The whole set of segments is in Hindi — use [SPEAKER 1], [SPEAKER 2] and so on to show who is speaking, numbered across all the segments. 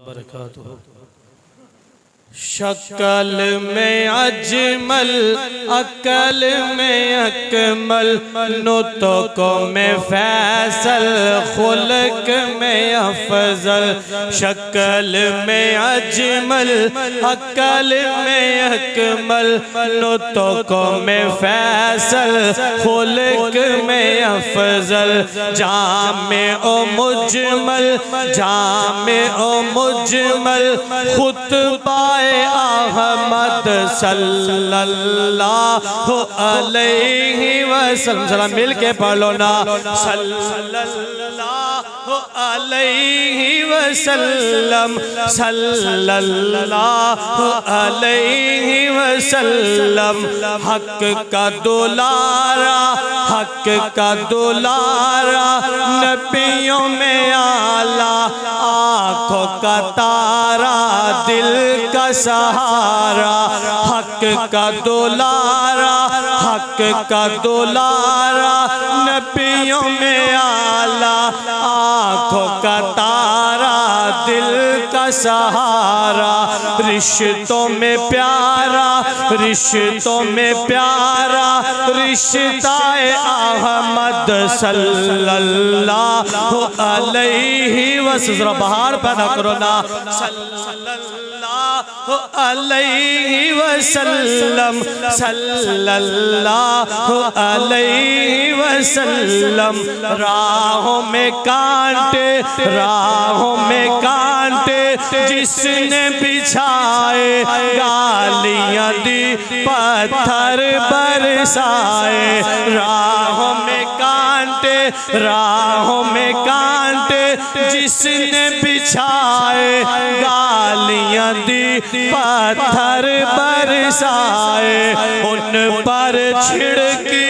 [SPEAKER 1] बरकातुहू। शक्ल में अजमल, अकल में अकमल, नुतक में फैसल, खुल्क में अफजल। शक्ल में अजमल, अकल में अकमल, नुतक में फैसल, खुल्क में अफजल। जामे ओ मुजमल, जामे ओ मुजमल, खुतबा अहमद सल्लल्लाहु अलैहि वसल्लम। मिल के पढ़ लो ना, सल्लल्लाहु अलैहि वसल्लम, सल्लल्लाहु अलैहि वसल्लम। हक का दुलारा, हक का दुलारा, नबियों में आला, आँखों का तारा, दिल का सहारा। हक का दुलारा, हक का दुलारा, नबियों में आला, आँखों का तारा, दिल का सहारा। रिश्तों में प्यारा, रिश्तों में प्यारा, रिश्ता-ए अहमद सल्लल्लाहु अलैहि वसल्लम। बाहर पैदा करो ना, सल्लल्लाहु अलैहि वसल्लम, सल्लल्लाहु अलैहि वसल्लम। राहों में कांटे, राहों में कांटे, जिसने बिछाए, गालियां दी, पत्थर बरसाए। राहों में कांटे, राहों में कांटे, जिसने बिछाए, गालियां दी, पत्थर बरसाए। उन पर छिड़की,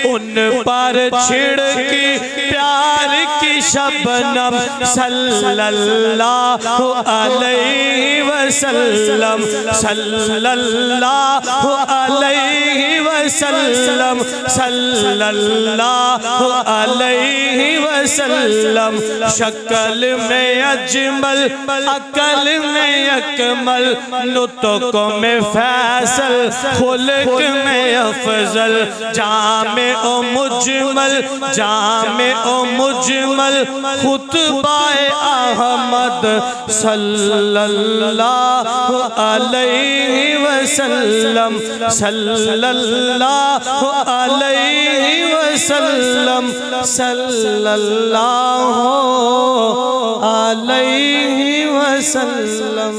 [SPEAKER 1] उन पर छिड़की प्यार की शबनम सल्लल्लाहु अलैहि वसल्लम, सल्लल्लाहु अलैहि वसल्लम, सल्लल्लाहु अलैहि वसल्लम। शक्ल में अजमल, अकल में अकमल, नुतक में फैसल, खुल्क में अफजल। जामे ओ मुजमल, जामे ओ मुजमल, खुतबा-ए अहमद सल्लल्लाहु अलैहि वसल्लम, सल्लल्लाहु अलैहि वसल्लम, सल्लल्लाहु अलैहि वसल्लम।